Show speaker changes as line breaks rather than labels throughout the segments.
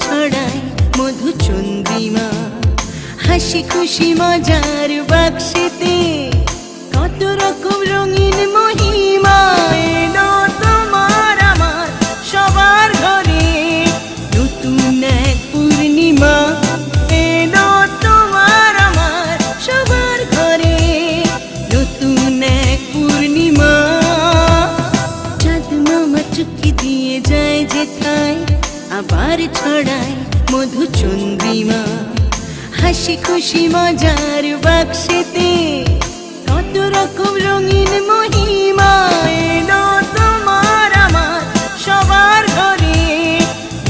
ছড়ায় মধুচন্দ্রিমা, হাসি খুশি মজার বাক্সেতে কত রকম রঙিন মহিমা। এলো তোমার আমার সবার ঘরে নতুন এক পূর্ণিমা, এলো তোমার আমার সবার ঘরে নতুন এক পূর্ণিমা। চাঁদ মামা চুক্তি দিয়ে যায় যেথায়, আবার ছড়ায় মধুচন্দ্রিমা, হাসি খুশি মজার বাক্সেতে কত রকম রঙিন মহিমা। এলো তোমার আমার সবার ঘরে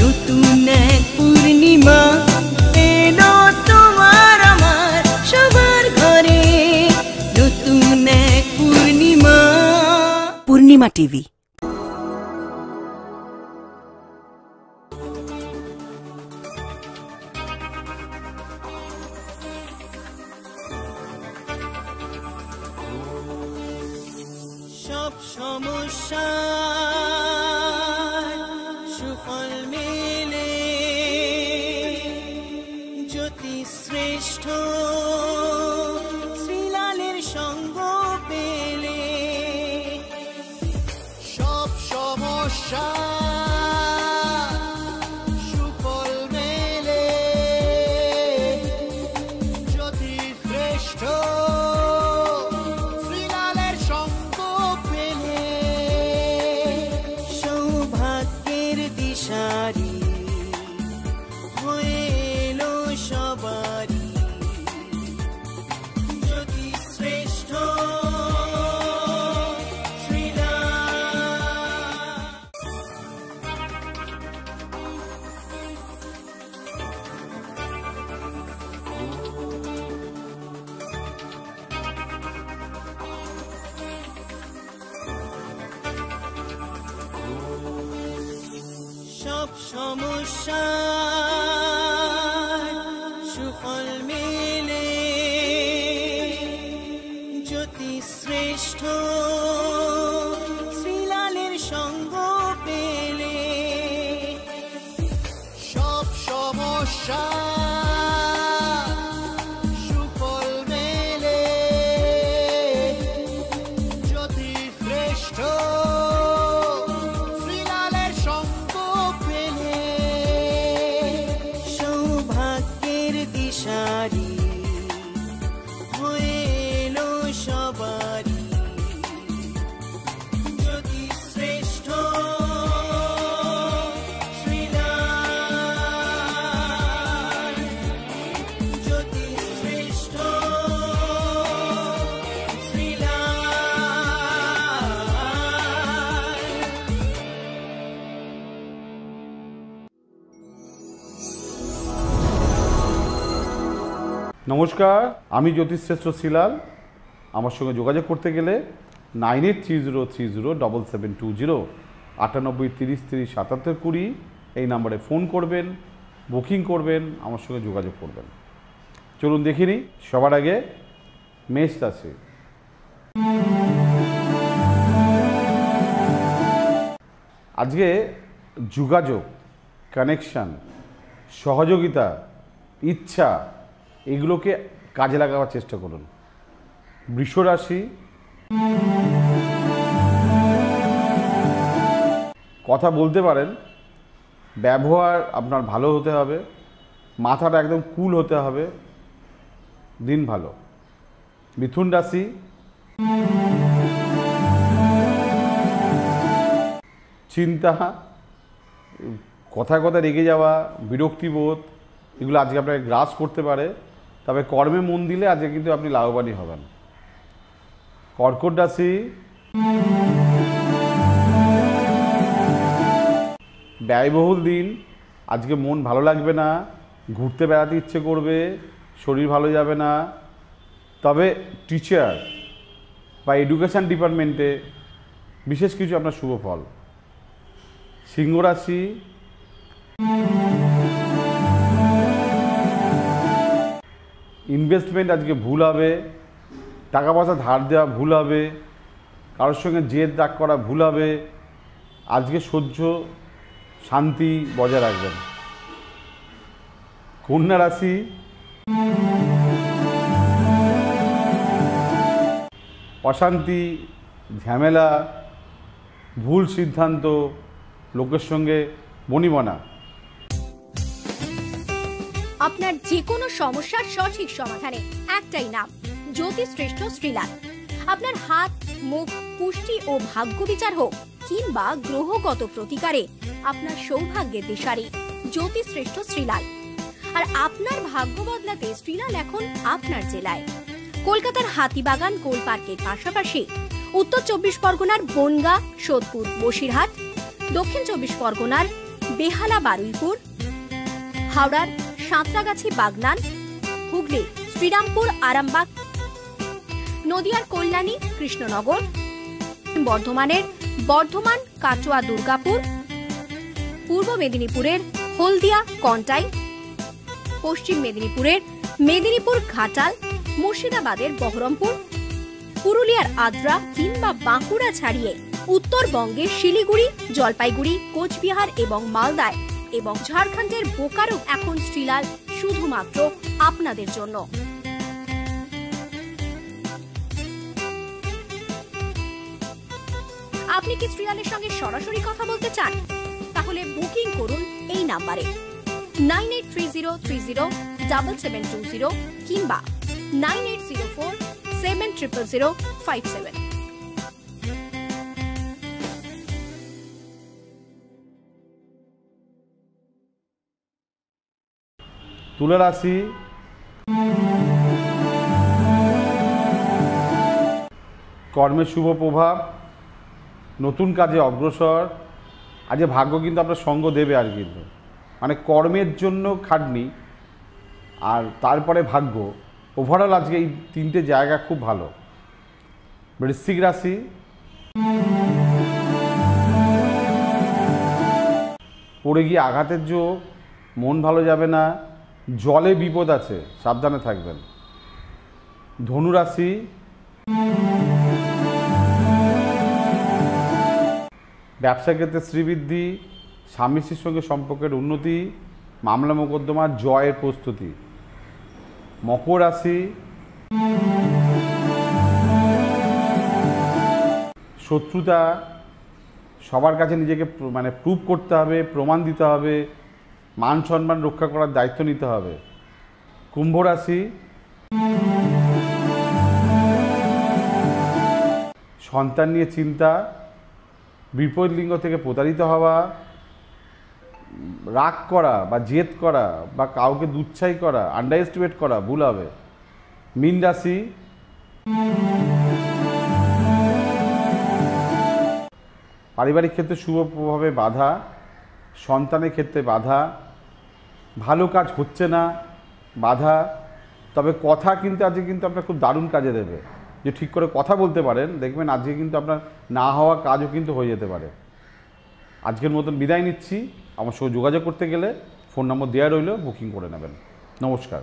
নতুন এক পূর্ণিমা, এলো তোমার আমার সবার ঘরে নতুন এক পূর্ণিমা। পূর্ণিমা টিভি। সব সমস্যা সুফল মেলে জ্যোতি শ্রেষ্ঠ শ্রীলালের সঙ্গ পেলে।
সব সমস্যা সুফল মেলে জ্যোতি শ্রেষ্ঠ শ্রীলালের সঙ্গ পেলে।
সৌভাগ্যের দিশারি হয়ে এলো সবারই জ্যোতি শ্রেষ্ঠ সব সমস্যা সুফল মেলে জ্যোতি শ্রেষ্ঠ শ্রীলালের সঙ্গ পেলে।
সব সমস্যা সুফল মেলে জ্যোতি শ্রেষ্ঠ শ্রীলালের সঙ্গ পেলে।
সৌভাগ্যের দিশারি হয়ে এলো সবারই জ্যোতি শ্রেষ্ঠ শ্রীলাল, জ্যোতি শ্রেষ্ঠ
নমস্কার, আমি জ্যোতিশ্রেষ্ঠ শ্রীলাল। আমার সঙ্গে যোগাযোগ করতে গেলে 9830307720 9830307720 এই নাম্বারে ফোন করবেন, বুকিং করবেন, আমার সঙ্গে যোগাযোগ করবেন। চলুন দেখে নিই। সবার আগে মেষ রাশি। আজকে যোগাযোগ, কানেকশান, সহযোগিতা, ইচ্ছা এগুলোকে কাজে লাগাবার চেষ্টা করুন। বৃষ রাশি। কথা বলতে পারেন, ব্যবহার আপনার ভালো হতে হবে, মাথাটা একদম কুল হতে হবে, দিন ভালো। মিথুন রাশি। চিন্তা, কথায় কথায় রেগে যাওয়া, বিরক্তিবোধ এগুলো আজকে আপনাকে গ্রাস করতে পারে, তবে কর্মে মন দিলে আজকে কিন্তু আপনি লাভবানই হবেন। কর্কট রাশি। ব্যয়বহুল দিন, আজকে মন ভালো লাগবে না, ঘুরতে বেড়াতে ইচ্ছে করবে, শরীর ভালো যাবে না, তবে টিচার বা এডুকেশান ডিপার্টমেন্টে বিশেষ কিছু আপনার শুভ ফল। সিংহ রাশি। ইনভেস্টমেন্ট আজকে ভুল হবে, টাকা পয়সা ধার দেওয়া ভুল হবে, কারোর সঙ্গে জেদ রাগ করা ভুল হবে। আজকে সহ্য শান্তি বজায় রাখবেন। কন্যা রাশি অশান্তি, ঝামেলা, ভুল সিদ্ধান্ত, লোকের সঙ্গে বনিবনা।
আপনার যে কোনো সমস্যার সঠিক সমাধানে একটাই নাম, জ্যোতিশ্রেষ্ঠ শ্রীলাল। আপনার হাত, মুখ, পুষ্টি ও ভাগ্য বিচার হোক কিংবা গ্রহগত প্রতিকারে আপনার সৌভাগ্যের দিশারি জ্যোতিশ্রেষ্ঠ শ্রীলাল। আর আপনার ভাগ্য বদলাতে শ্রীলাল এখন আপনার জেলায়। কলকাতার হাতিবাগান কোল পার্কের পাশাপাশি উত্তর 24 পরগনার বনগা, সোদপুর, বসিরহাট, দক্ষিণ 24 পরগনার বেহালা, বারুইপুর, হাওড়ার সাঁতরাগাছি, বাগনান, হুগলি, শ্রীরামপুর, আরামবাগ, নদিয়ার কল্যাণী, কৃষ্ণনগর, বর্ধমানের বর্ধমান, কাটোয়া, দুর্গাপুর, পূর্ব মেদিনীপুরের হলদিয়া, কন্টাই, পশ্চিম মেদিনীপুরের মেদিনীপুর, ঘাটাল, মুর্শিদাবাদের বহরমপুর, পুরুলিয়ার আদ্রা কিংবা বাঁকুড়া ছাড়িয়ে উত্তরবঙ্গের শিলিগুড়ি, জলপাইগুড়ি, কোচবিহার এবং মালদায় এবং ঝাড়খণ্ডের বোকারো এখন শ্রীলাল শুধুমাত্র আপনাদের জন্য। আপনি কি শ্রীলালের সঙ্গে সরাসরি কথা বলতে চান? তাহলে বুকিং করুন এই নাম্বারে 9830307720 কিংবা 9804700057।
তুলা রাশি কর্মের শুভ প্রভাব, নতুন কাজে অগ্রসর। আজ ভাগ্য কিন্তু আপনার সঙ্গ দেবে, আর কিন্তু মানে কর্মের জন্য খাটনি আর তারপরে ভাগ্য, ওভারঅল আজকে এই তিনটে জায়গা খুব ভালো। বৃশ্চিক রাশি পড়ে গিয়ে আঘাতের যোগ, মন ভালো যাবে না, জলে বিপদ আছে, সাবধানে থাকবেন। ধনু রাশি ব্যবসা ক্ষেত্রে শ্রীবৃদ্ধি, স্বামী স্ত্রীর সঙ্গে সম্পর্কের উন্নতি, মামলা মোকদ্দমার জয়ের প্রস্তুতি। মকর রাশি শত্রুতা, সবার কাছে নিজেকে মানে প্রুভ করতে হবে, প্রমাণ দিতে হবে, মান সম্মান রক্ষা করার দায়িত্ব নিতে হবে। কুম্ভ রাশি সন্তান নিয়ে চিন্তা, বিপরীত লিঙ্গ থেকে প্রতারিত হওয়া, রাগ করা বা জেদ করা বা কাউকে দুচ্ছাই করা, আন্ডার এস্টিমেট করা ভুল হবে। মীন রাশি পারিবারিক ক্ষেত্রে শুভ প্রভাবে বাধা, সন্তানের ক্ষেত্রে বাধা, ভালো কাজ হচ্ছে না বাধা। তবে কথা কিন্তু আজকে কিন্তু আপনার খুব দারুণ কাজে দেবে, যে ঠিক করে কথা বলতে পারেন, দেখবেন আজকে কিন্তু আপনার না হওয়া কাজও কিন্তু হয়ে যেতে পারে। আজকের মতন বিদায় নিচ্ছি। আমার সঙ্গে যোগাযোগ করতে গেলে ফোন নম্বর দেওয়া রইল, বুকিং করে নেবেন। নমস্কার।